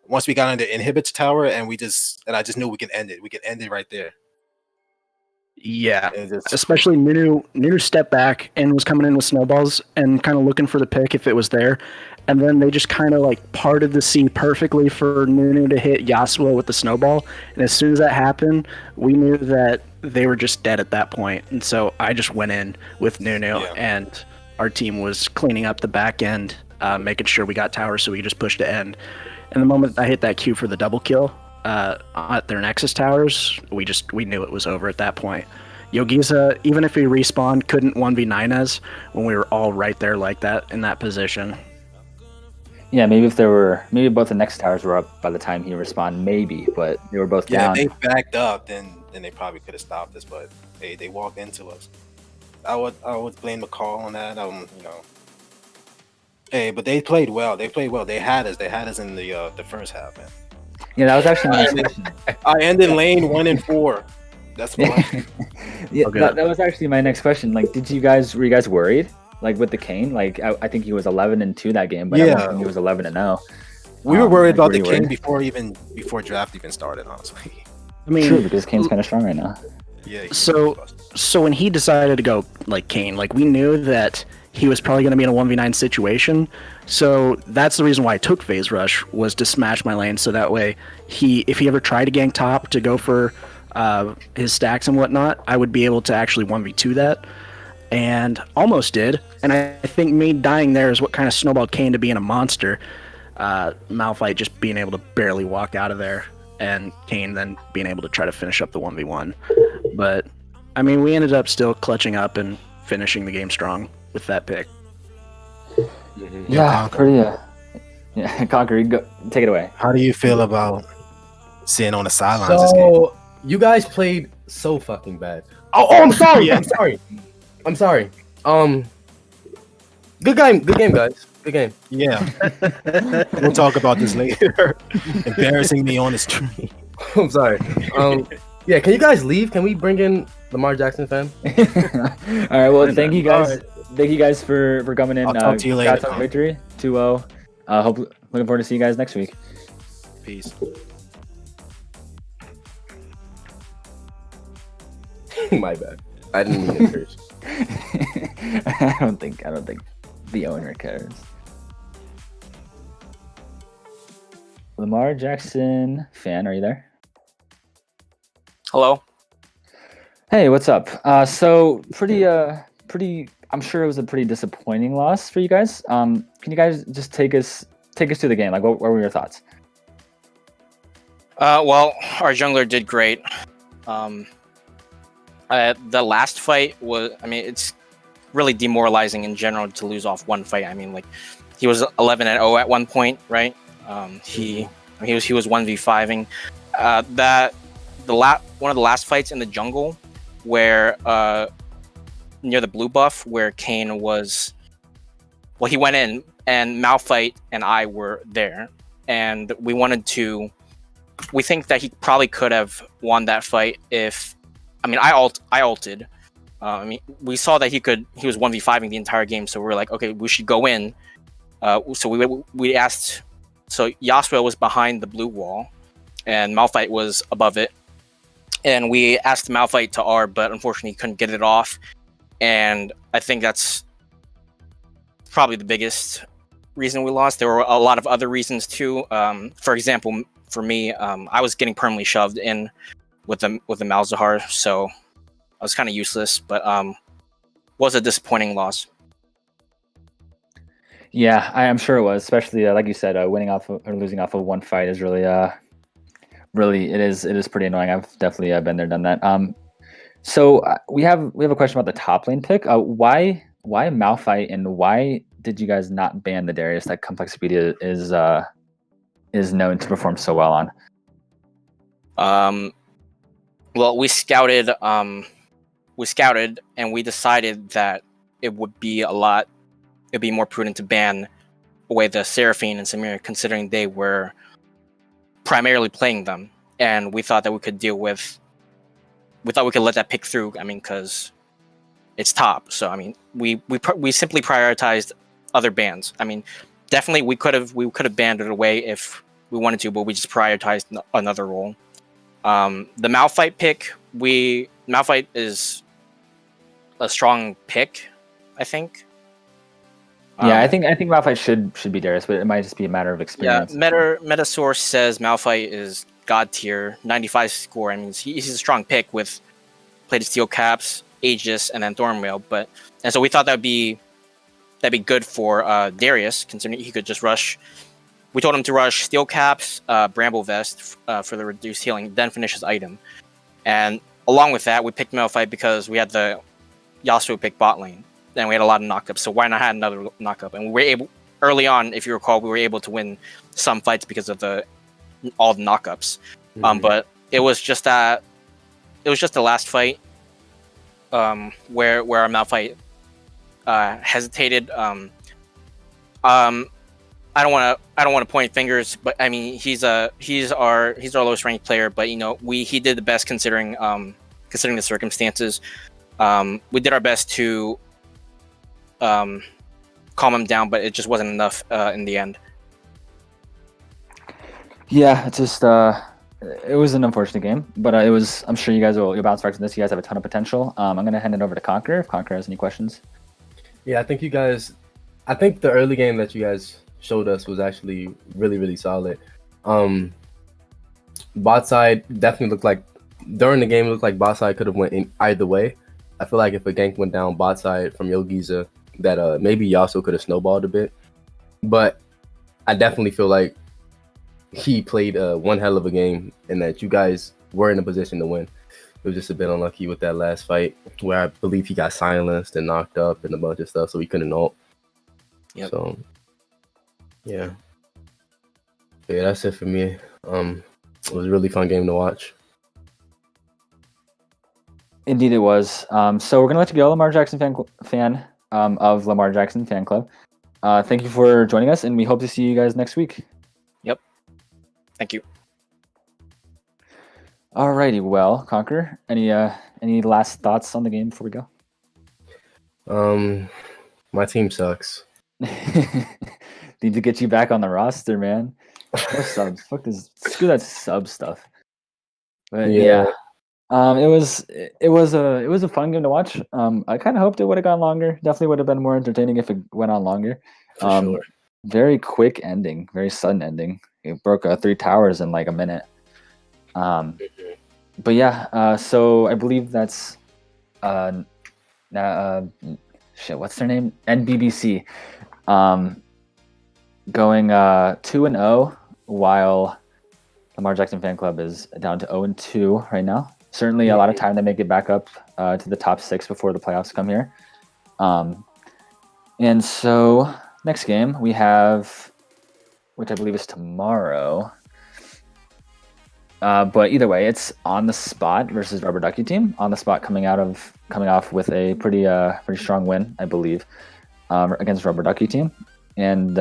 once we got on the inhibits tower, and I just knew we could end it. We could end it right there. Yeah, especially Nunu stepped back and was coming in with snowballs and kind of looking for the pick if it was there. And then they just kind of like parted the sea perfectly for Nunu to hit Yasuo with the snowball. And as soon as that happened, we knew that they were just dead at that point. And so I just went in with Nunu, and our team was cleaning up the back end, making sure we got towers so we just pushed to end. And the moment I hit that Q for the double kill at their Nexus towers, we knew it was over at that point. Yogiza, even if he respawned, couldn't 1v9 us when we were all right there like that in that position. Yeah, maybe both the next towers were up by the time he respawned, maybe, but they were both down. Yeah, if they backed up, then they probably could have stopped us, but hey, they walked into us. I would blame the call on that. Hey, but they played well. They had us in the first half, man. Yeah, that was actually my next question. I ended lane 1-4. That's why. Yeah, okay. That was actually my next question. Like, were you guys worried? Like with the Kane, like I think he was 11-2 that game, but I don't think he was 11-0. We were worried about the Kane before draft even started, honestly. I mean, true, because Kane's kind of strong right now. Yeah. So when he decided to go like Kane, like we knew that he was probably going to be in a 1v9 situation. So that's the reason why I took Phase Rush, was to smash my lane, so that way if he ever tried to gank top to go for his stacks and whatnot, I would be able to actually 1v2 that. And almost did. And I think me dying there is what kind of snowballed Kane to being a monster. Malphite just being able to barely walk out of there, and Kane then being able to try to finish up the 1v1. But, I mean, we ended up still clutching up and finishing the game strong with that pick. Yeah, pretty. Yeah, Conquer, take it away. How do you feel about sitting on the sidelines this game? So you guys played so fucking bad. Oh, I'm sorry. I'm sorry. I'm sorry. Good game, guys. Good game. Yeah. We'll talk about this later. Embarrassing me on the stream. I'm sorry. Yeah, can you guys leave? Can we bring in Lamar Jackson fan? All right. Well, thank you guys. Thank you guys for coming in. I'll talk to you later. Congrats on victory, 2-0. Looking forward to see you guys next week. Peace. My bad. I didn't mean to curse. I don't think the owner cares. Lamar Jackson fan, are you there? Hello. Hey, what's up? So pretty. I'm sure it was a pretty disappointing loss for you guys. Can you guys just take us through the game? Like, what were your thoughts? Well, our jungler did great. The last fight was, I mean, it's really demoralizing in general to lose off one fight. I mean, like, he was 11-0 at one point, right? He was 1v5ing. One of the last fights in the jungle, where near the blue buff, where Kane was, well, he went in, and Malphite and I were there, and we think that he probably could have won that fight if, I mean, I ulted. I mean, we saw that he was 1v5ing the entire game, so we were like, okay, we should go in. So we asked, so Yasuo was behind the blue wall, and Malphite was above it. And we asked Malphite to R, but unfortunately he couldn't get it off. And I think that's probably the biggest reason we lost. There were a lot of other reasons too. For example, for me, I was getting permanently shoved in with the Malzahar, so I was kind of useless, but was a disappointing loss. Yeah, I'm sure it was, especially like you said, winning off or losing off of one fight is really it is pretty annoying. I've definitely been there, done that. So we have a question about the top lane pick. Why Malphite, and why did you guys not ban the Darius that Complexity is known to perform so well on? Well, we scouted and we decided that it'd be more prudent to ban away the Seraphine and Samira, considering they were primarily playing them, and we thought that we could let that pick through. I mean, because it's top. So I mean, we simply prioritized other bans. I mean, definitely we could have banned it away if we wanted to, but we just prioritized another role. The Malphite pick, Malphite is a strong pick, I think. Yeah, I think Malphite should be Darius, but it might just be a matter of experience. Yeah, Metasource says Malphite is god tier, 95 score. I mean, he's a strong pick with plated steel caps, Aegis, and then Thornmail. And so we thought that'd be good for Darius, considering he could just rush. We told him to rush steel caps, Bramble Vest for the reduced healing, then finish his item. And along with that, we picked Malphite because we had the Yasuo pick bot lane. And we had a lot of knockups, so why not have another knockup? And we were able, early on, if you recall, we were able to win some fights because of all the knockups. Mm-hmm. But it was just the last fight where our Malphite hesitated. I don't want to point fingers, but I mean he's our lowest ranked player. But you know he did the best considering the circumstances. We did our best to calm him down, but it just wasn't enough in the end. Yeah, it's just it was an unfortunate game, but I'm sure you guys you'll bounce back from this. You guys have a ton of potential. I'm gonna hand it over to Conqueror if Conqueror has any questions. Yeah, I think the early game that you guys showed us was actually really, really solid. Bot side definitely looked like during the game it looked like bot side could have went in either way. I feel like if a gank went down bot side from Yogiza, that maybe Yasuo could have snowballed a bit. But I definitely feel like he played one hell of a game and that you guys were in a position to win. It was just a bit unlucky with that last fight where I believe he got silenced and knocked up and a bunch of stuff, so he couldn't ult. Yep. So, yeah. Yeah, that's it for me. It was a really fun game to watch. Indeed, it was. So we're gonna let you go, Lamar Jackson fan of Lamar Jackson Fan Club. Thank you for joining us, and we hope to see you guys next week. Yep. Thank you. Alrighty, well, Conquer, any last thoughts on the game before we go? My team sucks. Need to get you back on the roster, man. No subs. Screw that sub stuff. But yeah. It was a fun game to watch. I kind of hoped it would have gone longer. Definitely would have been more entertaining if it went on longer. For sure. Very quick ending, very sudden ending. It broke 3 towers in like a minute. But yeah, so I believe that's what's their name? NBBC. Going 2-0 while Lamar Jackson Fan Club is down to 0-2 right now. Certainly a lot of time to make it back up to the top 6 before the playoffs come here. And so next game we have, which I believe is tomorrow. But either way, it's On the Spot versus Rubber Ducky Team. On the Spot coming off with a pretty strong win, I believe, against Rubber Ducky Team. And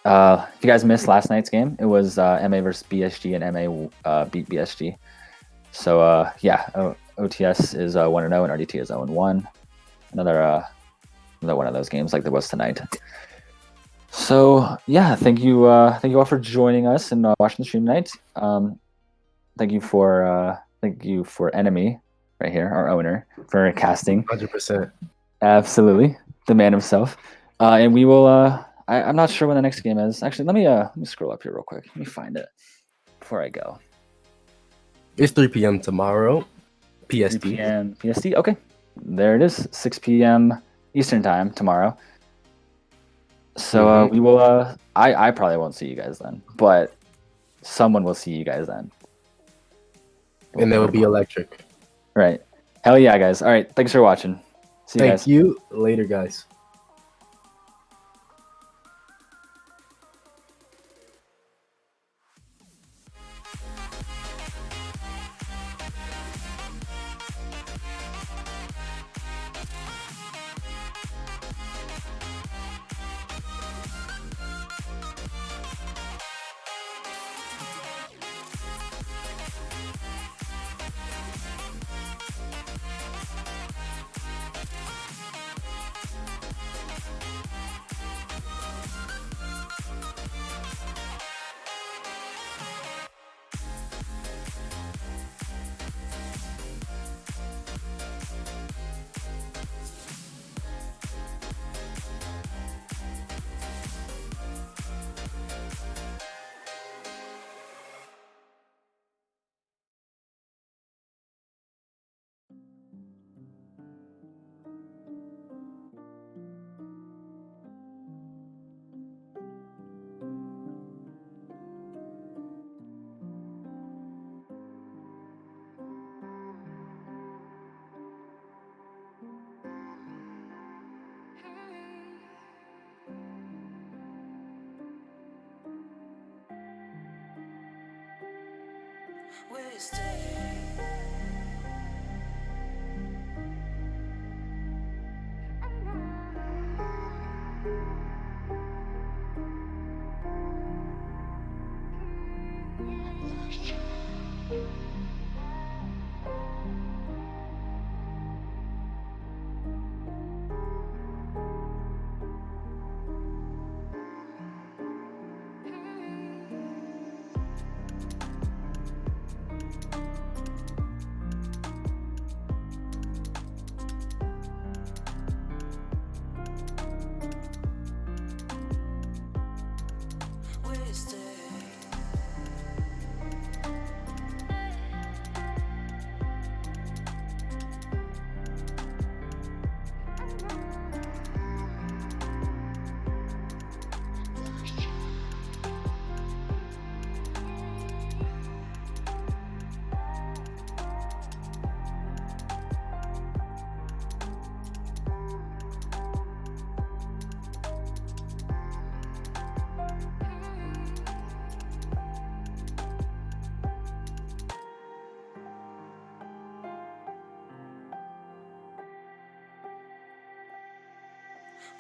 if you guys missed last night's game, it was MA versus BSG, and MA beat BSG. So OTS is 1-0 and RDT is 0-1. Another one of those games like there was tonight. So yeah, thank you all for joining us and watching the stream tonight. Thank you for Enemy right here, our owner, for casting. 100%. Absolutely, the man himself. And we will. I'm not sure when the next game is. Actually, let me scroll up here real quick. Let me find it before I go. It's 3 p.m. tomorrow, PST. 3 p.m. PST. Okay, there it is. 6 p.m. Eastern time tomorrow. So we will. I probably won't see you guys then, but someone will see you guys then. And they will be electric. Right. Hell yeah, guys. All right. Thanks for watching. See you guys. Thank you. Later, guys.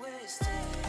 wasted.